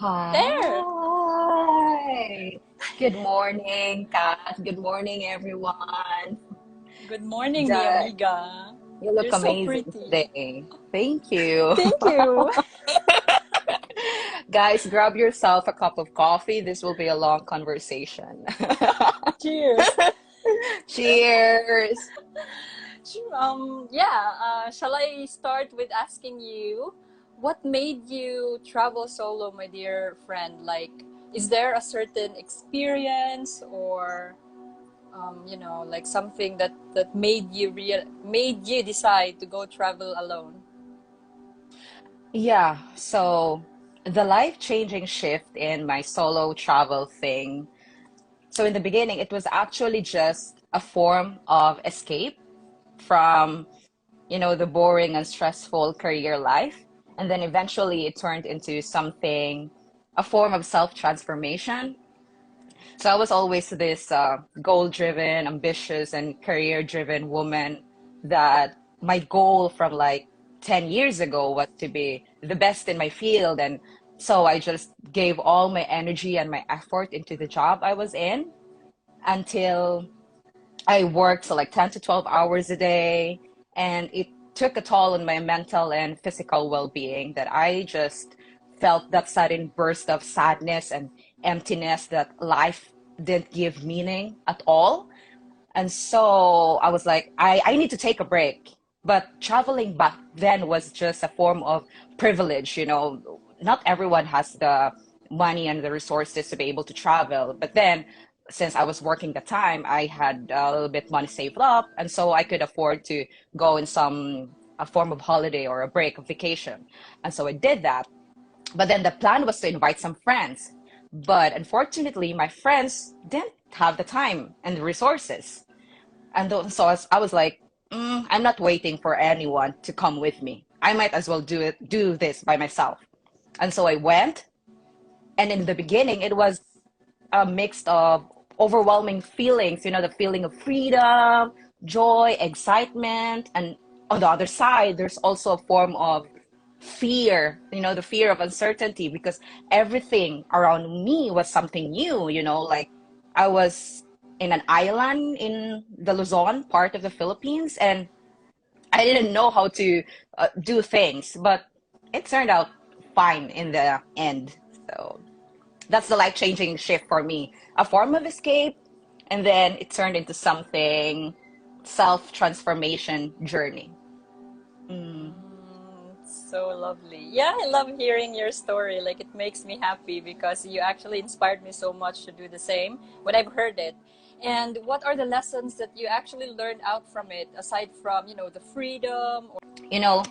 There. Hi. Good morning, Kat. Good morning, everyone. Good morning, mi The, amiga. you look You're so amazing pretty. today. Thank you. Thank you. Guys, grab yourself a cup of coffee. This will be a long conversation. Cheers. Cheers. Shall I start with asking you what made you travel solo, my dear friend? Like, is there a certain experience or like something that made you decide to go travel alone? Yeah, so the life-changing shift in my solo travel thing. So in the beginning, it was actually just a form of escape from, the boring and stressful career life. And then eventually it turned into something, a form of self-transformation. So I was always this goal-driven, ambitious, and career-driven woman that my goal from like 10 years ago was to be the best in my field. And so I just gave all my energy and my effort into the job I was in until I worked so like 10 to 12 hours a day, and it took a toll on my mental and physical well-being that I just felt that sudden burst of sadness and emptiness that life didn't give meaning at all. And so I was like, I need to take a break. But traveling back then was just a form of privilege, Not everyone has the money and the resources to be able to travel. But then, since I was working the time, I had a little bit money saved up, and so I could afford to go in some a form of holiday or a break, of vacation. And so I did that. But then the plan was to invite some friends. But unfortunately, my friends didn't have the time and the resources. And so I was like, I'm not waiting for anyone to come with me. I might as well do this by myself. And so I went. And in the beginning, it was a mix of overwhelming feelings, the feeling of freedom, joy, excitement. And on the other side, there's also a form of fear, the fear of uncertainty because everything around me was something new, like I was in an island in the Luzon part of the Philippines, and I didn't know how to do things, but it turned out fine in the end. So that's the life-changing shift for me, a form of escape, and then it turned into something self-transformation journey. Mm. So lovely. Yeah, I love hearing your story. Like, it makes me happy because you actually inspired me so much to do the same when I've heard it. And what are the lessons that you actually learned out from it, aside from, the freedom? You know,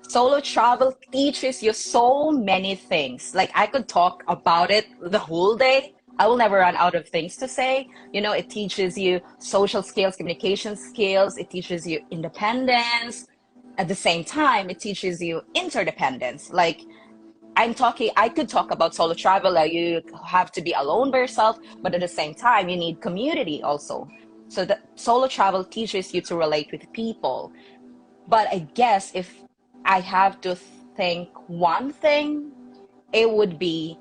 Solo travel teaches you so many things. Like I could talk about it the whole day. I will never run out of things to say. It teaches you social skills, communication skills. It teaches you independence. At the same time, it teaches you interdependence. Like I could talk about solo travel. Like you have to be alone by yourself, but at the same time, you need community also. So the solo travel teaches you to relate with people. But I guess if I have to think one thing, it would be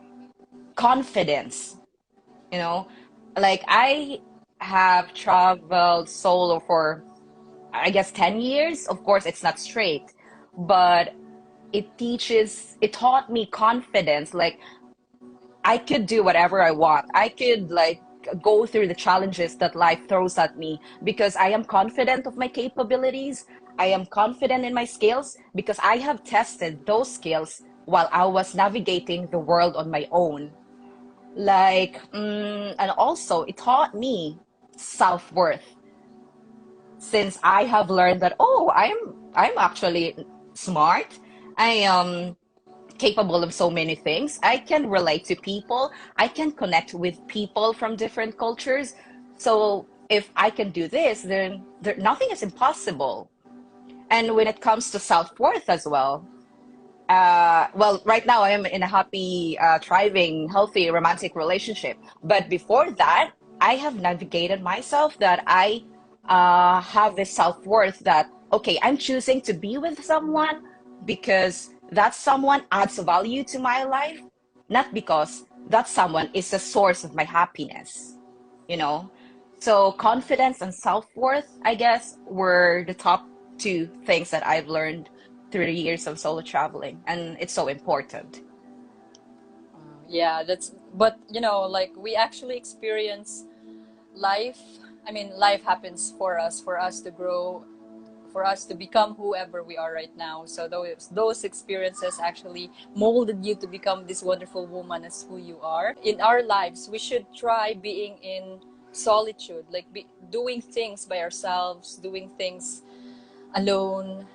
confidence. You know, like I have traveled solo for, I guess, 10 years. Of course, it's not straight, but it taught me confidence. Like I could do whatever I want. I could like go through the challenges that life throws at me because I am confident of my capabilities. I am confident in my skills because I have tested those skills while I was navigating the world on my own. And also it taught me self-worth since I have learned that, oh, I'm actually smart. I am capable of so many things. I can relate to people. I can connect with people from different cultures. So if I can do this, then nothing is impossible. And when it comes to self-worth as well, well, right now I am in a happy, thriving, healthy romantic relationship. But before that, I have navigated myself that I have this self-worth that, okay, I'm choosing to be with someone because that someone adds value to my life. not because that someone is the source of my happiness, you know? So confidence and self-worth, I guess, were the top two things that I've learned through the years of solo traveling, and it's so important. Yeah, that's, but you know, like we actually experience life. I mean, life happens for us to grow, for us to become whoever we are right now. So those experiences actually molded you to become this wonderful woman as who you are. In our lives, we should try being in solitude, like doing things by ourselves, doing things alone.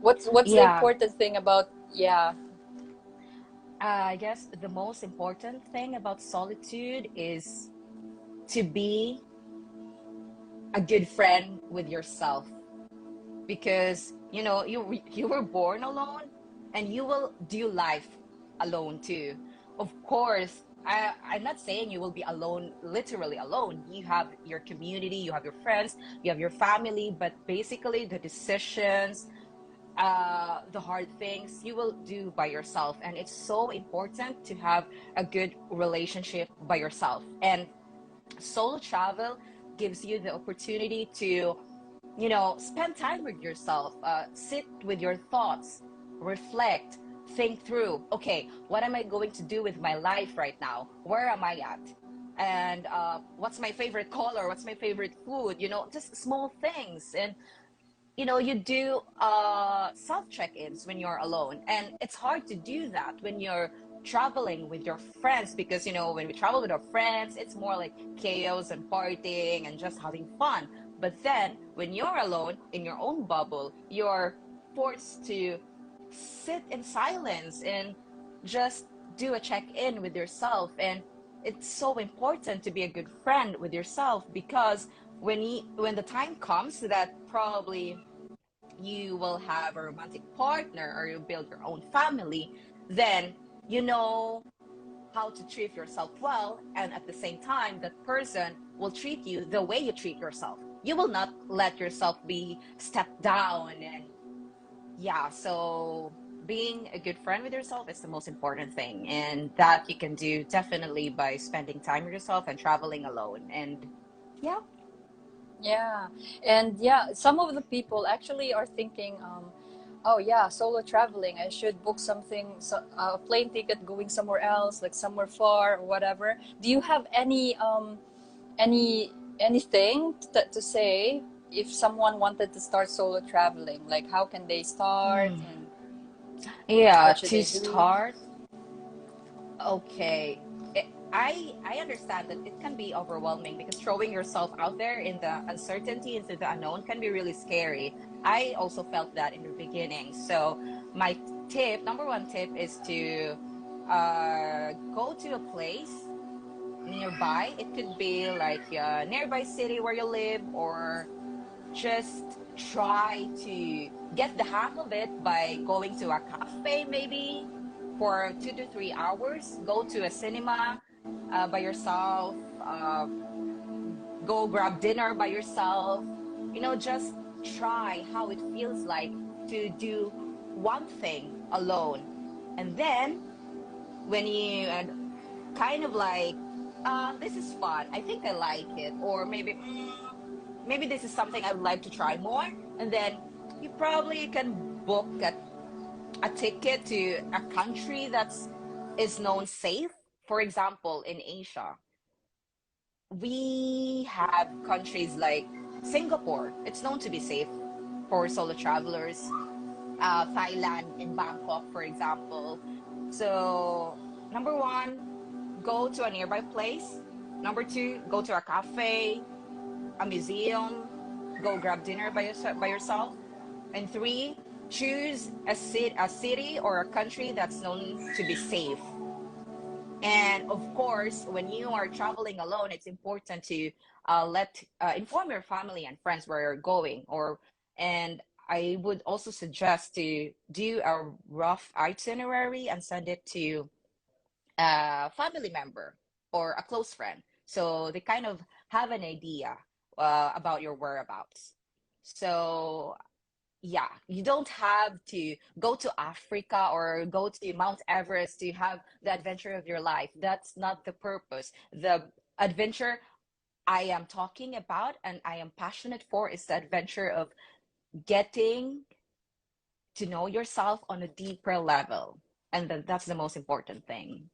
What's the Yeah, important thing about, yeah. I guess the most important thing about solitude is to be a good friend with yourself, because you were born alone and you will do life alone too. Of course, I'm not saying you will be alone, literally alone. You have your community, you have your friends, you have your family, but basically the decisions, the hard things you will do by yourself. And it's so important to have a good relationship by yourself. And solo travel gives you the opportunity to, spend time with yourself, sit with your thoughts, reflect, think through, okay, what am I going to do with my life right now? Where am I at? And what's my favorite color? What's my favorite food? Just small things. And you do self check-ins when you're alone, and it's hard to do that when you're traveling with your friends, because when we travel with our friends, it's more like chaos and partying and just having fun. But then when you're alone in your own bubble, you're forced to sit in silence and just do a check-in with yourself. And it's so important to be a good friend with yourself, because when the time comes that probably you will have a romantic partner or you build your own family, then you know how to treat yourself well. And at the same time, that person will treat you the way you treat yourself. You will not let yourself be stepped down. And yeah, so being a good friend with yourself is the most important thing. And that you can do definitely by spending time with yourself and traveling alone. And yeah. Yeah, and yeah, some of the people actually are thinking, oh yeah, solo traveling. I should book something, a plane ticket going somewhere else, like somewhere far or whatever. Do you have any anything to say if someone wanted to start solo traveling? Like, how can they start, Mm. and Yeah, what should to they do? start. Okay. I understand that it can be overwhelming, because throwing yourself out there in the uncertainty, into the unknown, can be really scary. I also felt that in the beginning. So my number one tip is to go to a place nearby. It could be like a nearby city where you live, or just try to get the hang of it by going to a cafe maybe for 2 to 3 hours. Go to a cinema by yourself. Go grab dinner by yourself. Just try how it feels like to do one thing alone. And then when you kind of like, this is fun, I think I like it, or maybe maybe this is something I would like to try more. And then you probably can book a ticket to a country that's is known safe. For example, in Asia, we have countries like Singapore. It's known to be safe for solo travelers. Thailand and Bangkok, for example. So, number one, go to a nearby place. Number two, go to a cafe, a museum, go grab dinner by yourself. And three, choose a city or a country that's known to be safe. And of course, when you are traveling alone, it's important to let inform your family and friends where you're going. And I would also suggest to do a rough itinerary and send it to a family member or a close friend, so they kind of have an idea about your whereabouts. So yeah, you don't have to go to Africa or go to Mount Everest to have the adventure of your life. That's not the purpose. The adventure I am talking about and I am passionate for is the adventure of getting to know yourself on a deeper level. And that's the most important thing.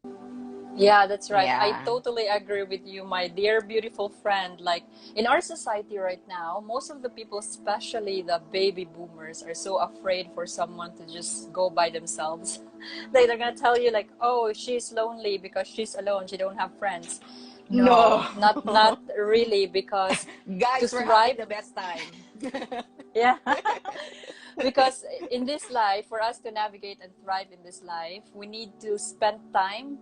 Yeah, that's right. I Yeah. totally agree with you, my dear beautiful friend. Like in our society right now, most of the people, especially the baby boomers, are so afraid for someone to just go by themselves. Like they're gonna tell you like, "Oh, she's lonely because she's alone. She don't have friends." No. No, not really, because to Guys, we're having thrive, the best time. yeah. Because in this life, for us to navigate and thrive in this life, we need to spend time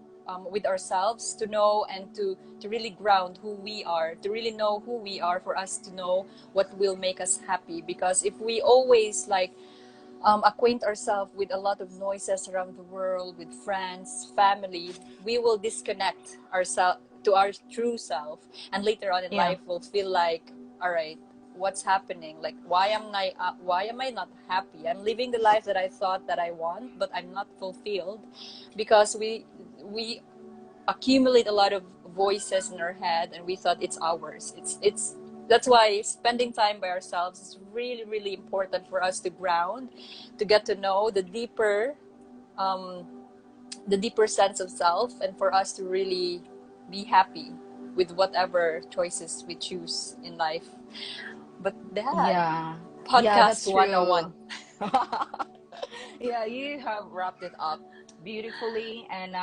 with ourselves to know and to really ground who we are, to really know who we are, for us to know what will make us happy. Because if we always like acquaint ourselves with a lot of noises around the world, with friends, family, we will disconnect ourselves to our true self, and later on in Yeah. life we'll feel like, all right, what's happening? Like, why am I not happy? I'm living the life that I thought that I want, but I'm not fulfilled, because we accumulate a lot of voices in our head and we thought it's ours. It's That's why spending time by ourselves is really really important for us to ground, to get to know um, the deeper sense of self, and for us to really be happy with whatever choices we choose in life. But that Yeah. Yeah, podcast that's 101. true. Yeah, you have wrapped it up beautifully. And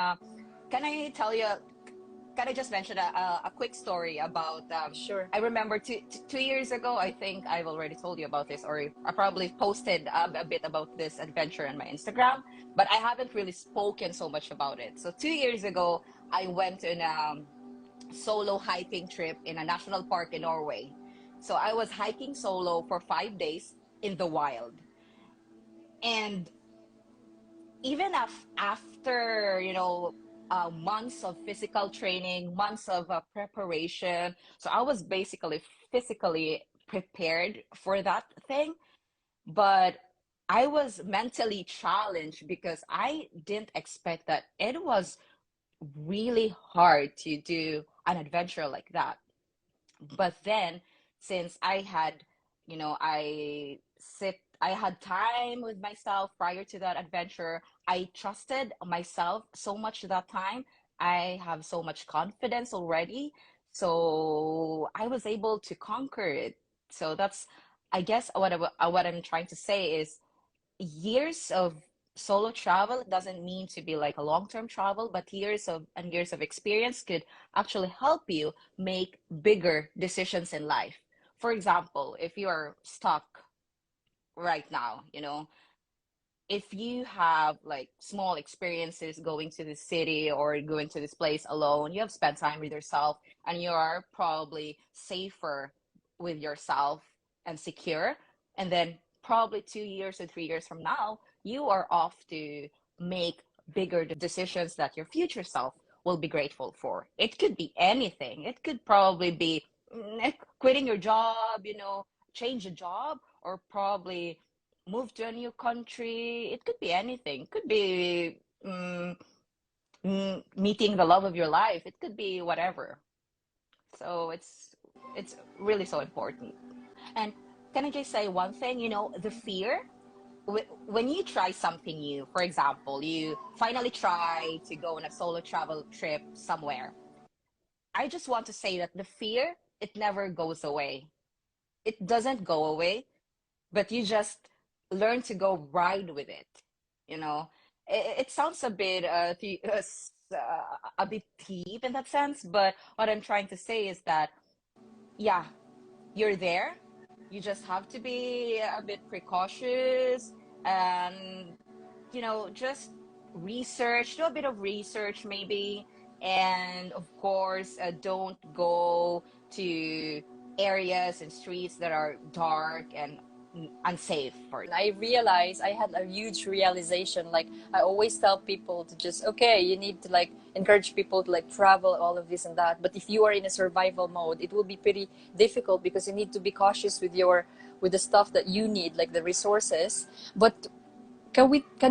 can I tell you, can I just mention a quick story about Sure. I remember 2 years ago, I think I've already told you about this, or I probably posted a bit about this adventure on my Instagram, but I haven't really spoken so much about it. So 2 years ago, I went on solo hiking trip in a national park in Norway. So I was hiking solo for 5 days in the wild. And even after, months of physical training, months of preparation, so I was basically physically prepared for that thing, but I was mentally challenged because I didn't expect that it was really hard to do an adventure like that. But then, since I had, I had time with myself prior to that adventure. I trusted myself so much that time. I have so much confidence already. So I was able to conquer it. So that's, I guess, what I'm trying to say is years of solo travel doesn't mean to be like a long-term travel, but years of experience could actually help you make bigger decisions in life. For example, if you are stuck right now, if you have like small experiences going to the city or going to this place alone, you have spent time with yourself and you are probably safer with yourself and secure. And then probably 2 years or 3 years from now, you are off to make bigger decisions that your future self will be grateful for. It could be anything. It could probably be quitting your job, change a job, or probably move to a new country. It could be anything. It could be meeting the love of your life. It could be whatever. So it's really so important. And can I just say one thing? The fear when you try something new. For example, you finally try to go on a solo travel trip somewhere. I just want to say that the fear, it never goes away. It doesn't go away, but you just learn to go ride with it. It sounds a bit a bit deep in that sense, but what I'm trying to say is that, yeah, you're there. You just have to be a bit precautious and, just do a bit of research maybe. And of course, don't go to areas and streets that are dark and unsafe for you. I realized, I had a huge realization. Like I always tell people to just, okay, you need to like encourage people to like travel, all of this and that. But if you are in a survival mode, it will be pretty difficult because you need to be cautious with your with the stuff that you need, like the resources. But can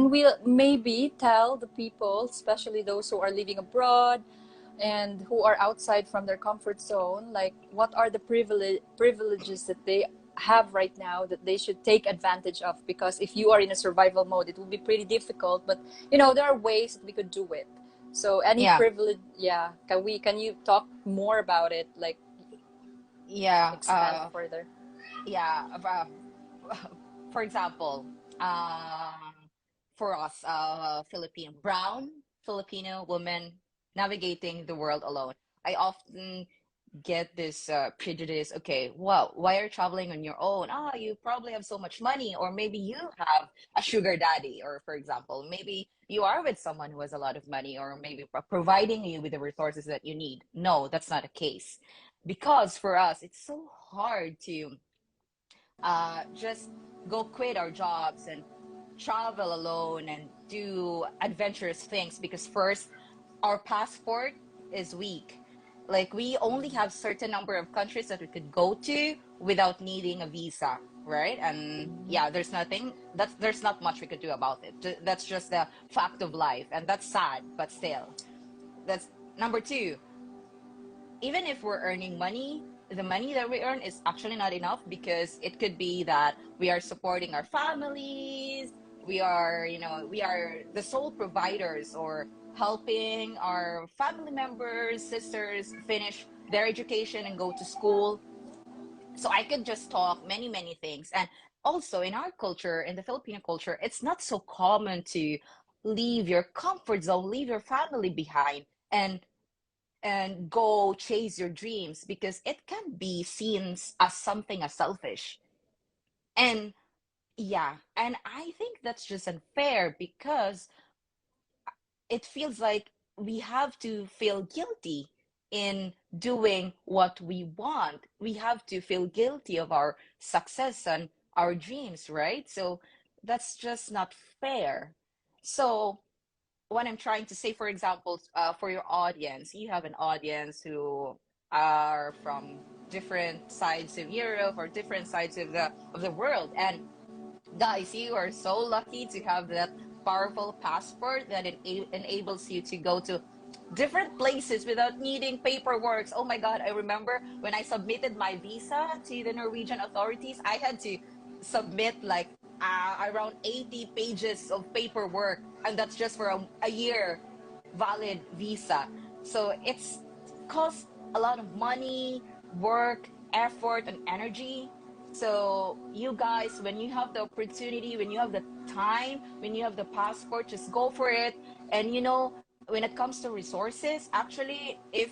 we maybe tell the people, especially those who are living abroad and who are outside from their comfort zone, like what are the privileges that they have right now that they should take advantage of? Because if you are in a survival mode, it will be pretty difficult. But there are ways that we could do it. So any Yeah, privilege, yeah. Can you talk more about it? Like yeah, expand further. yeah. For example, um, for us, Filipino brown Filipino women navigating the world alone, I often get this prejudice. Okay, well, why are you traveling on your own? Ah, you probably have so much money, or maybe you have a sugar daddy, or for example, maybe you are with someone who has a lot of money, or maybe providing you with the resources that you need. No, that's not the case, because for us, it's so hard to just go quit our jobs and travel alone and do adventurous things, because first, our passport is weak. Like, we only have certain number of countries that we could go to without needing a visa, right? And yeah, there's not much we could do about it. That's just the fact of life, and that's sad, but still. That's number two. Even if we're earning money, the money that we earn is actually not enough, because it could be that we are supporting our families, we are the sole providers, or helping our family members, sisters finish their education and go to school. So I could just talk many, many things. And also in our culture, in the Filipino culture, it's not so common to leave your comfort zone, leave your family behind, and go chase your dreams, because it can be seen as something as selfish. And yeah, and I think that's just unfair, because it feels like we have to feel guilty in doing what we want. We have to feel guilty of our success and our dreams, right? So that's just not fair. So what I'm trying to say, for example, for your audience, you have an audience who are from different sides of Europe or different sides of the world, and guys, you are so lucky to have that powerful passport that enables you to go to different places without needing paperwork. Oh my God, I remember when I submitted my visa to the Norwegian authorities, I had to submit like around 80 pages of paperwork, and that's just for a year valid visa. So it's cost a lot of money, work, effort, and energy. So you guys, when you have the opportunity, when you have the time, when you have the passport, just go for it. And when it comes to resources, actually, if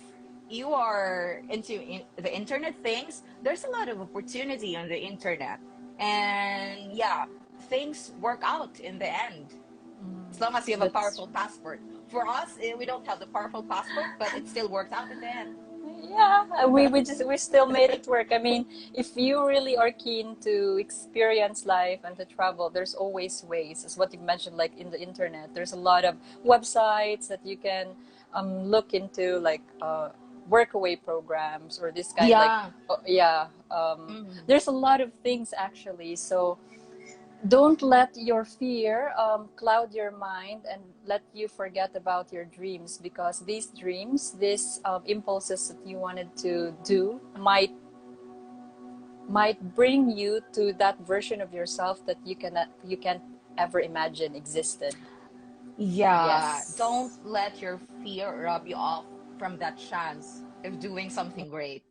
you are into the internet things, there's a lot of opportunity on the internet. And yeah, things work out in the end, as long as you have a That's powerful passport. For us, we don't have the powerful passport, but it still works out in the end. Yeah, we still made it work. I mean, if you really are keen to experience life and to travel, there's always ways. As what you mentioned, like in the internet, there's a lot of websites that you can look into, like workaway programs or this kind, like Yeah. yeah. Mhm. There's a lot of things actually. So don't let your fear cloud your mind and let you forget about your dreams, because these dreams, these impulses that you wanted to do might bring you to that version of yourself that you can't ever imagine existed. Yeah, don't Yes. let your fear rob you off from that chance of doing something great.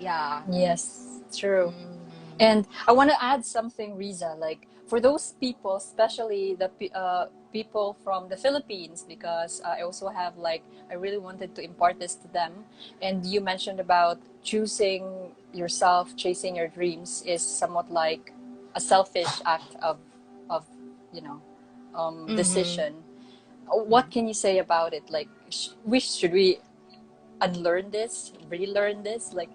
Yeah. Yes, true. Mm. And I want to add something, Riza, like for those people, especially the people from the Philippines, because I also have like, I really wanted to impart this to them. And you mentioned about choosing yourself, chasing your dreams is somewhat like a selfish act of you know, Mm-hmm. decision. What can you say about it? Like, should we unlearn this, relearn this? Like,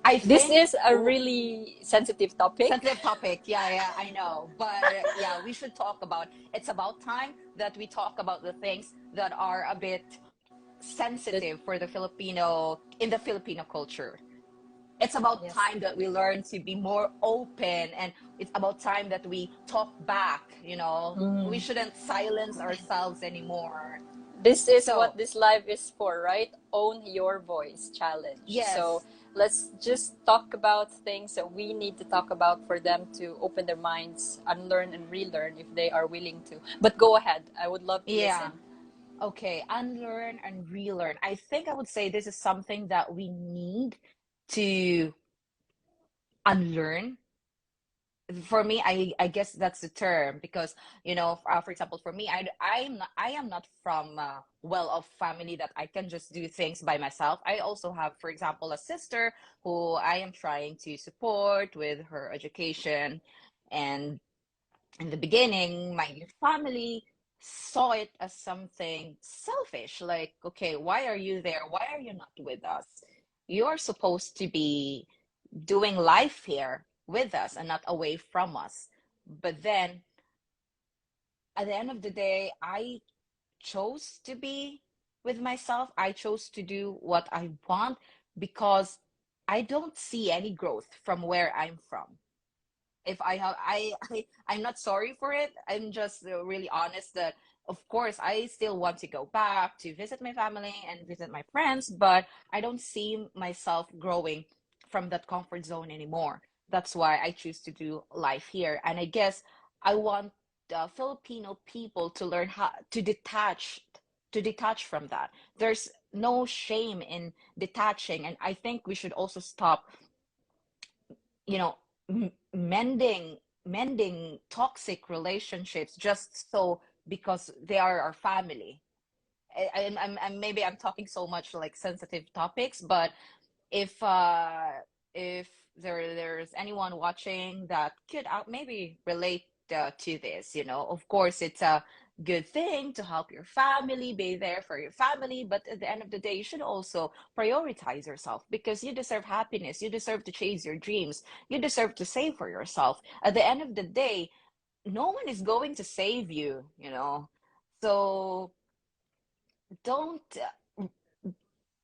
I this think is a really sensitive topic. sensitive topic. Yeah, yeah, I know. But yeah, we should talk about it's about time that we talk about the things that are a bit That sensitive for the Filipino in the Filipino culture. It's about Yes. time that we learn to be more open, and it's about time that we talk back, you know. We Mm. shouldn't silence ourselves anymore. This is So, what this live is for, right? Own your voice challenge. So yes. let's just talk about things that we need to talk about for them to open their minds, unlearn and relearn if they are willing to. But go ahead. I would love to Yeah. listen. Okay, unlearn and relearn. I think I would say this is something that we need to unlearn. For me, I guess that's the term, because for example, for me, I am not from a well-off family that I can just do things by myself. I also have, for example, a sister who I am trying to support with her education. And in the beginning, my family saw it as something selfish. Like, okay, why are you there? Why are you not with us? You're supposed to be doing life here with us and not away from us. But then at the end of the day, I chose to be with myself. I chose to do what I want because I don't see any growth from where I'm from. If I have I'm not sorry for it. I'm just really honest that of course I still want to go back to visit my family and visit my friends, but I don't see myself growing from that comfort zone anymore. That's why I choose to do life here. And I guess I want Filipino people to learn how to detach from that. There's no shame in detaching, and I think we should also stop, you know mending toxic relationships just so because they are our family. Maybe I'm talking so much like sensitive topics, but if there's anyone watching that could maybe relate to this, of course it's a good thing to help your family, be there for your family, but at the end of the day you should also prioritize yourself, because you deserve happiness, you deserve to chase your dreams, you deserve to save for yourself. At the end of the day, no one is going to save you. So don't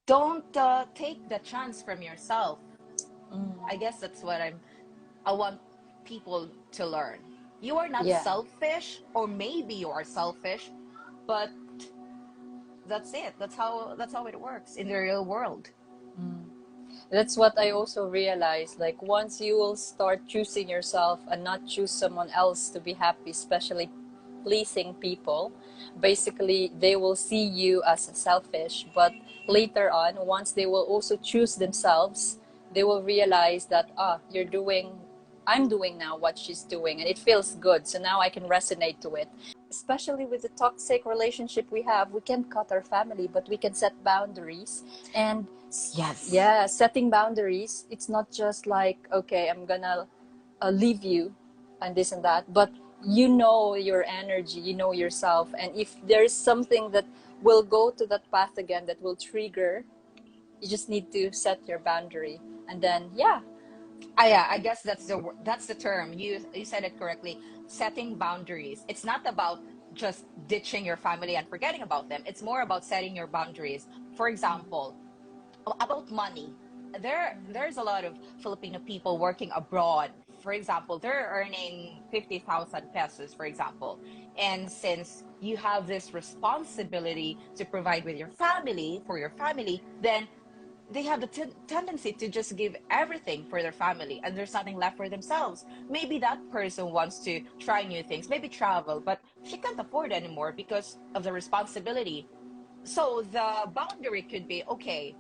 don't take the chance from yourself. I Mm. guess that's what I want people to learn. You are not Yeah. selfish, or maybe you are selfish, but that's it. That's how it works in the real world. Mm. That's what I also realized. Like, once you will start choosing yourself and not choose someone else to be happy, especially pleasing people, basically they will see you as selfish. But later on, once they will also choose themselves, they will realize that, I'm doing now what she's doing and it feels good. So now I can resonate to it. Especially with the toxic relationship we have, we can cut our family, but we can set boundaries. And Yes. yeah, setting boundaries, it's not just like, okay, I'm gonna leave you and this and that, but you know your energy, you know yourself. And if there's something that will go to that path again that will trigger, you just need to set your boundary. And then, yeah. Yeah, I guess that's the term. You said it correctly. Setting boundaries. It's not about just ditching your family and forgetting about them. It's more about setting your boundaries. For example, about money. There's a lot of Filipino people working abroad. For example, they're earning 50,000 pesos, for example. And since you have this responsibility to provide with your family, for your family, then they have the tendency to just give everything for their family, and there's nothing left for themselves. Maybe that person wants to try new things, maybe travel, but she can't afford anymore because of the responsibility. So the boundary could be, okay,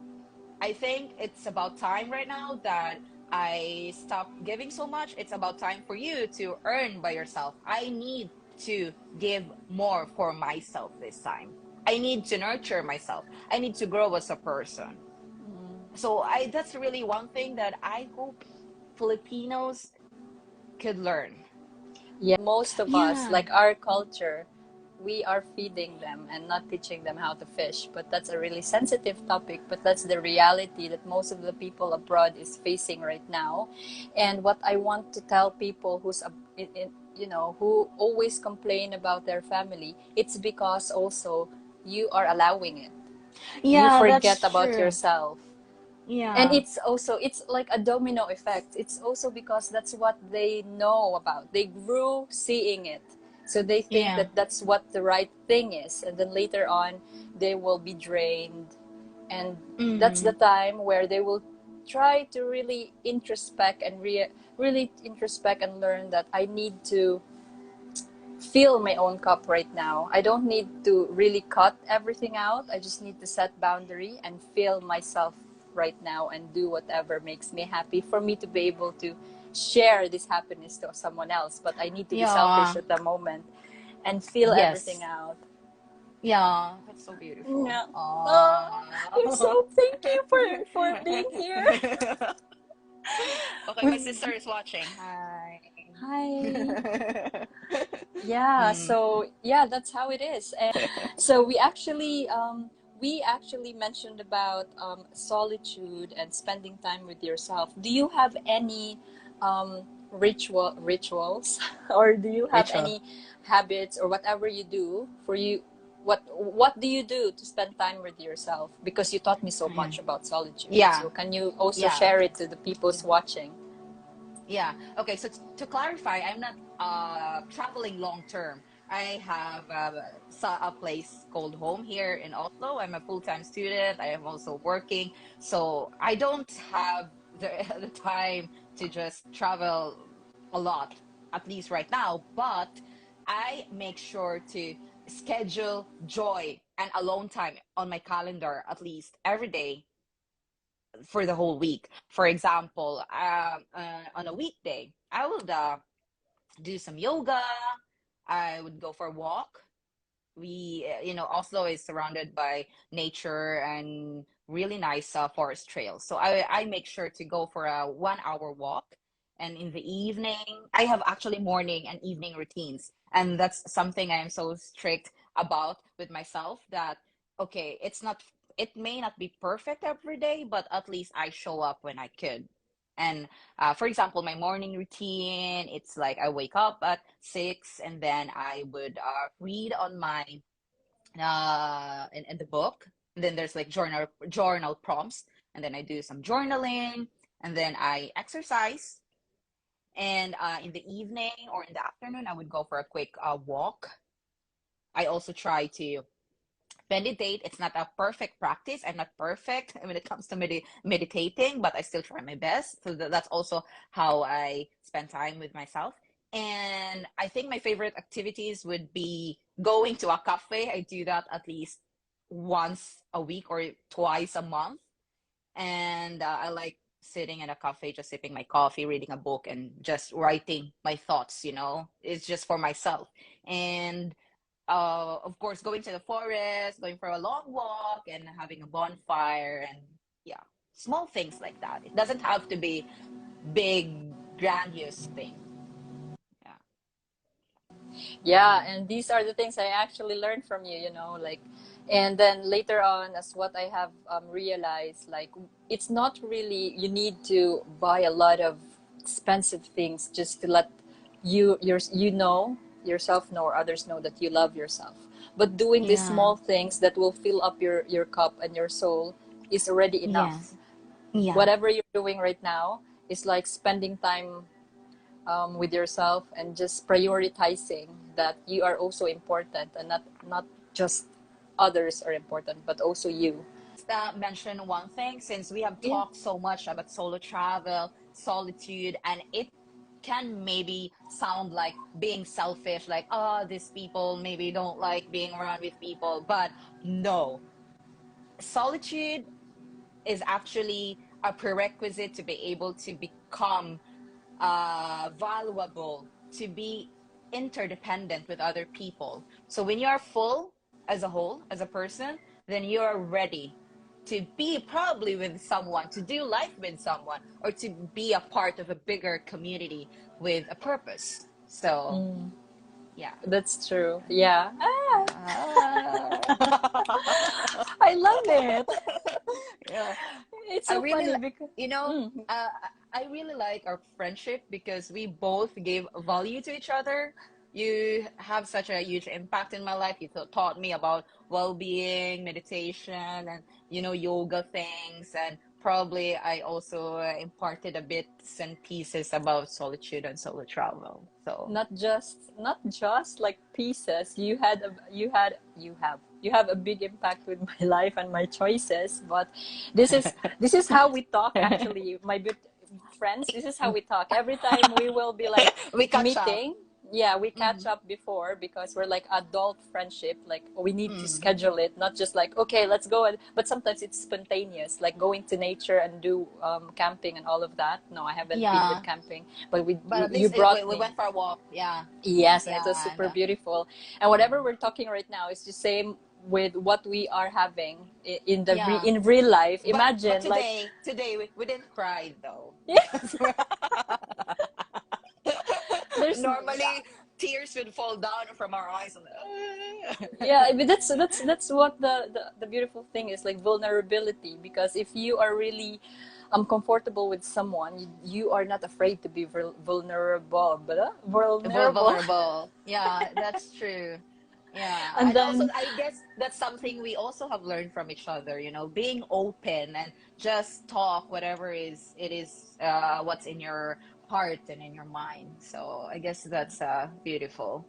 I think it's about time right now that I stop giving so much. It's about time for you to earn by yourself. I need to give more for myself this time. I need to nurture myself. I need to grow as a person. So that's really one thing that I hope Filipinos could learn. Yeah, most of us, Yeah. like our culture, we are feeding them and not teaching them how to fish. But that's a really sensitive topic. But that's the reality that most of the people abroad is facing right now. And what I want to tell people who always complain about their family, it's because also you are allowing it. You Yeah, forget that's about true. yourself. And Yeah. it's also, it's like a domino effect. It's also because that's what they know about, they grew seeing it, so they think Yeah. that that's what the right thing is, and then later on they will be drained. And that's the Mm-hmm. time where they will try to really introspect and really introspect and learn that I need to fill my own cup right now. I don't need to really cut everything out. I just need to set boundary and fill myself right now and do whatever makes me happy for me to be able to share this happiness to someone else. But I need to be selfish Yeah. at the moment and fill everything Yes. out. Yeah. That's so beautiful. No. Oh, I'm Aww. so thank you for being here. Okay, my We've, sister is watching. Hi. hi. Yeah, Mm. so yeah, that's how it is. And so we actually mentioned about solitude and spending time with yourself. Do you have any rituals or do you have Ritual. any habits or whatever you do for you? What do you do to spend time with yourself? Because you taught me so Yeah. much about solitude. Yeah. So can you also Yeah. share it to the people's watching? Yeah. Okay. So to clarify, I'm not traveling long term. I have a place called home here in Oslo. I'm a full-time student. I am also working, so I don't have the the time to just travel a lot, at least right now. But I make sure to schedule joy and alone time on my calendar at least every day for the whole week. For example, on a weekday, I would do some yoga. I would go for a walk. Oslo is surrounded by nature and really nice forest trails. So I make sure to go for a 1 hour walk. And in the evening, I have actually morning and evening routines. And that's something I am so strict about with myself that, okay, it may not be perfect every day, but at least I show up when I could. And for example, my morning routine, it's like I wake up at 6 and then I would read on my in the book. And then there's like journal prompts, and then I do some journaling, and then I exercise. And in the evening or in the afternoon, I would go for a quick walk. I also try to meditate. It's not a perfect practice. I'm not perfect when it comes to meditating, but I still try my best. So that's also how I spend time with myself. And I think my favorite activities would be going to a cafe. I do that at least once a week or twice a month. And I like sitting in a cafe, just sipping my coffee, reading a book, and just writing my thoughts. It's just for myself. And of course, going to the forest, going for a long walk, and having a bonfire, and yeah, small things like that. It doesn't have to be big, grandiose thing. Yeah, Yeah, and these are the things I actually learned from you, like, and then later on, as what I have realized, like, it's not really you need to buy a lot of expensive things just to let you know yourself know or others know that you love yourself. But doing these yeah, small things that will fill up your cup and your soul is already enough. yes, yeah, Whatever you're doing right now is like spending time with yourself and just prioritizing that you are also important and not just others are important but also you. mention one thing since we have Yeah. talked so much about solo travel, solitude, and it can maybe sound like being selfish, like, oh, these people maybe don't like being around with people. But no, solitude is actually a prerequisite to be able to become valuable, to be interdependent with other people. So when you are full as a whole, as a person, then you are ready to be probably with someone, to do life with someone, or to be a part of a bigger community with a purpose. So, Mm, yeah. that's true. Yeah. Ah. I love it. Yeah. It's I so really, funny because you know, mm, uh, I really like our friendship because we both gave value to each other. you have such a huge impact in my life. You taught me about well-being, meditation, and yoga things, and probably I also imparted a bits and pieces about solitude and solo travel. So Not just like pieces. You have a big impact with my life and my choices. But this is how we talk, actually, my friends. This is how we talk every time we will be like we catch up. meeting. Yeah, we catch Mm, up before because we're like adult friendship. Like we need to mm. schedule it, not just like, okay, let's go. But sometimes it's spontaneous, like going to nature and do camping and all of that. No, I haven't been with Yeah, camping, but but at you least brought we me. went for a walk. Yeah, Yes, and it was yeah, and super beautiful. And whatever mm, we're talking right now is the same with what we are having yeah. in real life. But Imagine, like, today we didn't cry though yeah, because there's normally tears would fall down from our eyes. yeah, but that's what the beautiful thing is, like vulnerability. Because if you are really comfortable with someone, you are not afraid to be vulnerable, but vulnerable. Vulnerable. Yeah, that's true. Yeah, And and also then I guess that's something we also have learned from each other, being open and just talk whatever it is what's in your heart and in your mind. So I guess that's beautiful.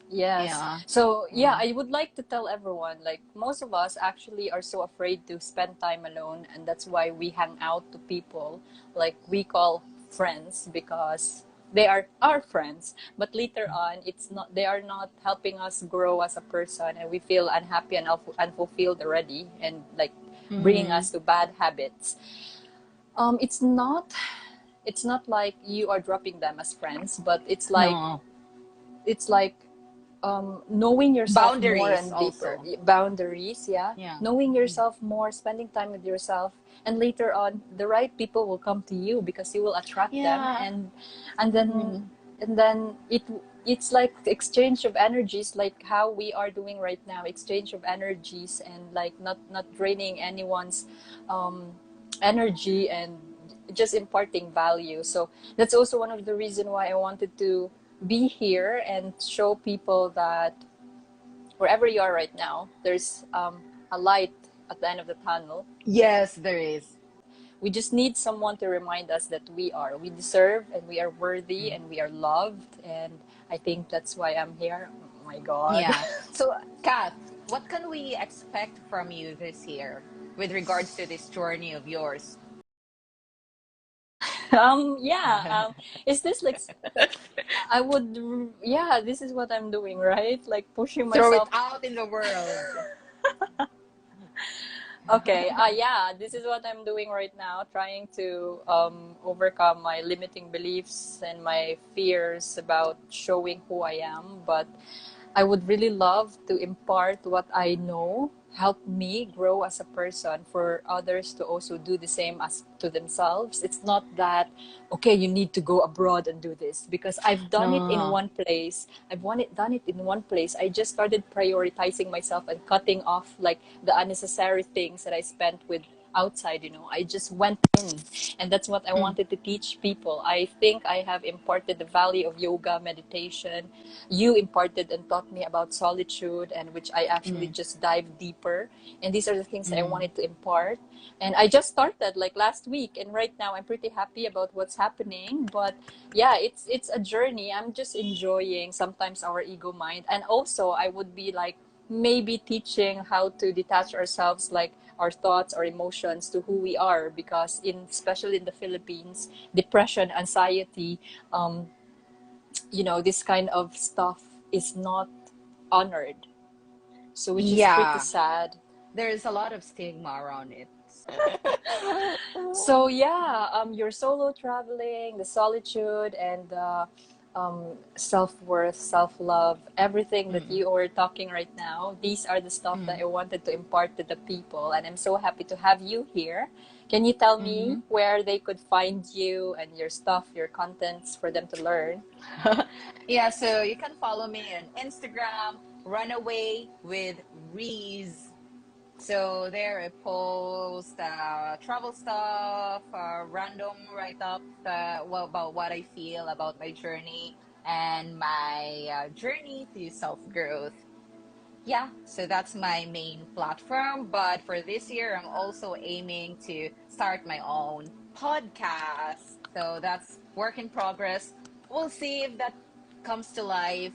yes. Yeah. So, yeah, Yeah. I would like to tell everyone, like, most of us actually are so afraid to spend time alone, and that's why we hang out to people like we call friends, because they are our friends. But later on, it's not they are not helping us grow as a person, and we feel unhappy and unfulfilled already, and like bringing Mm-hmm. us to bad habits. It's not like you are dropping them as friends, but No. it's like knowing yourself more Boundaries and deeper. also. Boundaries, yeah. Yeah. Knowing Mm. yourself more, spending time with yourself, and later on the right people will come to you because you will attract them. Yeah. And then Mm. it's like exchange of energies, like how we are doing right now, exchange of energies, and like not draining anyone's um energy, and just imparting value. So that's also one of the reason why I wanted to be here and show people that wherever you are right now, there's a light at the end of the tunnel. Yes, there is. We just need someone to remind us that we deserve, and we are worthy, Mm. and we are loved. And I think that's why I'm here. Oh my God. Yeah. So, Kath, what can we expect from you this year with regards to this journey of yours? Yeah. Is this like, I would, yeah, this is what I'm doing, right? Like pushing Throw it myself. out in the world. Okay, yeah, this is what I'm doing right now, trying to overcome my limiting beliefs and my fears about showing who I am. But I would really love to impart what I know, help me grow as a person, for others to also do the same as to themselves. It's not that, okay, you need to go abroad and do this, because I've done it in No. one place. Done it in one place. I just started prioritizing myself and cutting off like the unnecessary things that I spent with outside. I just went in, and that's what I Mm, wanted to teach people. I think I have imparted the value of yoga, meditation. You imparted and taught me about solitude, and which I actually mm, just dive deeper. And these are the things that I mm, wanted to impart. And I just started like last week, and right now I'm pretty happy about what's happening. But yeah, it's a journey. I'm just enjoying sometimes our ego mind. And also I would be like maybe teaching how to detach ourselves, like our thoughts, our emotions, to who we are, because especially in the Philippines, depression, anxiety, um this kind of stuff is not honored. So, which is pretty yeah. sad. There's a lot of stigma around it. So yeah, you're solo traveling, the solitude, and the self-worth, self-love, everything that Mm, you are talking right now. These are the stuff that mm, I wanted to impart to the people, and I'm so happy to have you here. Can you tell me mm. where they could find you and your stuff, your contents, for them to learn? Yeah, so you can follow me on Instagram, Runaway with Reese. So there I post travel stuff, random write-ups about what I feel about my journey. and my journey to self-growth. Yeah, so that's my main platform. But for this year, I'm also aiming to start my own podcast. So that's work in progress. We'll see if that comes to life.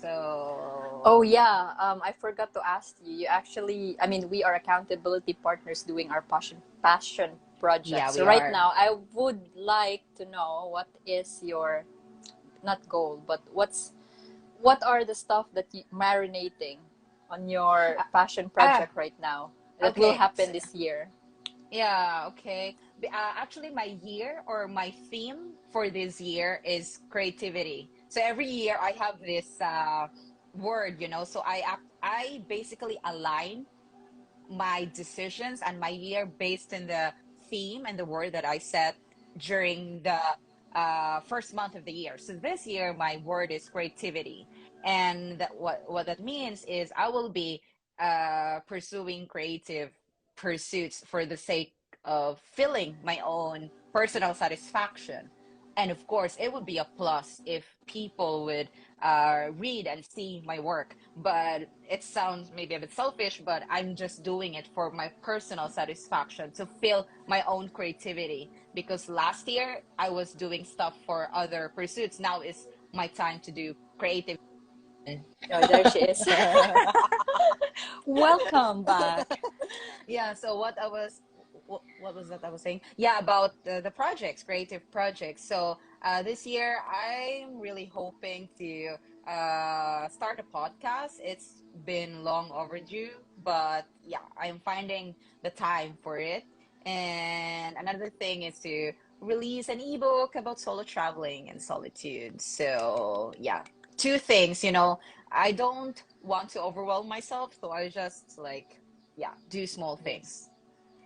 Oh So yeah, I forgot to ask you. You actually, I mean, we are accountability partners doing our passion project. yeah, So we right are. now, I would like to know what is your not goal, but what are the stuff that you marinating on your Uh, passion ah, project right now that will okay. happen this year? Yeah, okay. Actually, my year or my theme for this year is creativity. So every year I have this word, so I basically align my decisions and my year based on the theme and the word that I set during the first month of the year. So this year, my word is creativity, and what that means is I will be pursuing creative pursuits for the sake of filling my own personal satisfaction. And of course, it would be a plus if people would read and see my work. But it sounds maybe a bit selfish, but I'm just doing it for my personal satisfaction to feel my own creativity. Because last year I was doing stuff for other pursuits. Now is my time to do creative. Oh, there she is. Welcome back. Yeah, so what was that I was saying? Yeah, about the projects, creative projects. So this year I'm really hoping to start a podcast. It's been long overdue, but yeah, I'm finding the time for it. And another thing is to release an ebook about solo traveling and solitude. So yeah, two things, I don't want to overwhelm myself, so I just like, yeah, do small Yes. things.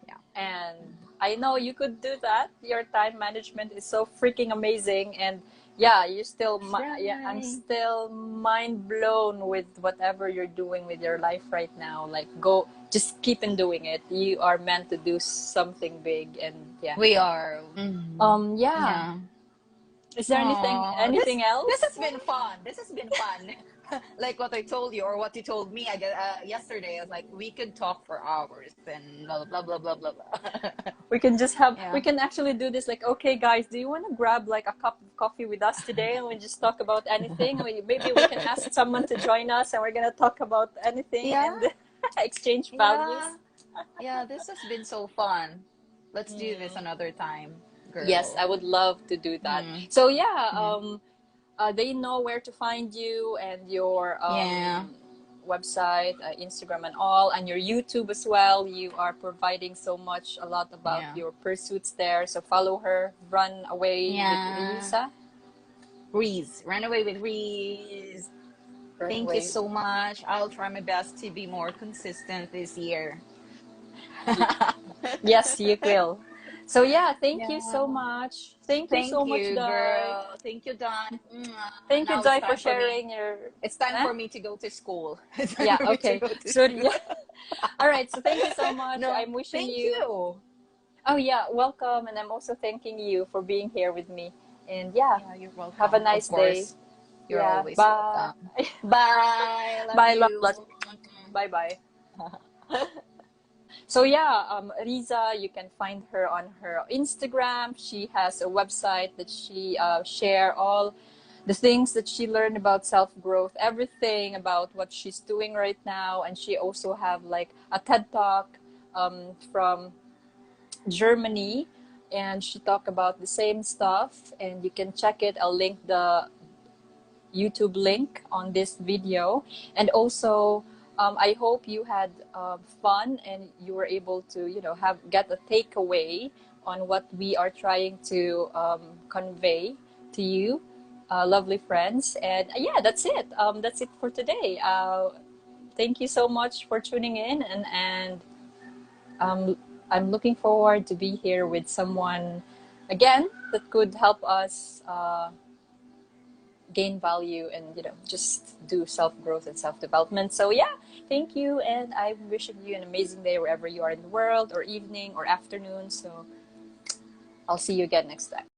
Yeah. And I know you could do that. Your time management is so freaking amazing, and yeah, you still yeah, I'm Try. still mind blown with whatever you're doing with your life right now. Like go just keep on doing it. You are meant to do something big, and yeah. We are. Yeah. Yeah. Is there Oh, this anything this else? has been fun. This has been fun. Like what I told you or what you told me, I guess, yesterday. I was like, we could talk for hours and blah blah blah blah blah blah. We Yeah. can actually do this like, okay guys, do you want to grab like a cup of coffee with us today and we just talk about anything? Maybe we can ask someone to join us and we're gonna talk about anything Yeah. and exchange values. Yeah. Yeah. This has been so fun. Let's do this Mm. another time, Yes, I girl. would love to do that. Mm. So yeah, Yeah. they know where to find you and your Yeah. website, Instagram, and all, and your YouTube as well. You are providing so much, a lot about Yeah. your pursuits there. So follow her. Run away with Yeah. Risa. Reese. Run away with Reese. Run Thank you away. so much. I'll try my best to be more consistent this year. Yes, you will. So yeah, thank you so Yeah. much. Thank you so Thank much, you, Dai. girl. Thank you, Don. Mwah. Thank you, Now it's Dai, for time for me. sharing your. It's time Eh? for me to go to school. It's time Yeah. for me to Okay. go to So school. yeah. All right. So thank you so much. No, I'm wishing thank you. you. Oh yeah, welcome, and I'm also thanking you for being here with me. And yeah, Yeah, you're have a welcome. Of nice day. course, you're Yeah. always Bye. welcome. Bye. I love Bye. Love. you. Love. Bye. Bye. So yeah, Riza, you can find her on her Instagram. She has a website that she share all the things that she learned about self growth, everything about what she's doing right now, and she also have like a TED talk from Germany, and she talk about the same stuff. And you can check it. I'll link the YouTube link on this video. And also, I hope you had fun and you were able to, have get a takeaway on what we are trying to convey to you, lovely friends. And yeah, that's it. That's it for today. Thank you so much for tuning in, and um, I'm looking forward to be here with someone again that could help us. Gain value and just do self-growth and self-development. So yeah, thank you, and I'm wishing you an amazing day wherever you are in the world, or evening or afternoon. So I'll see you again next time.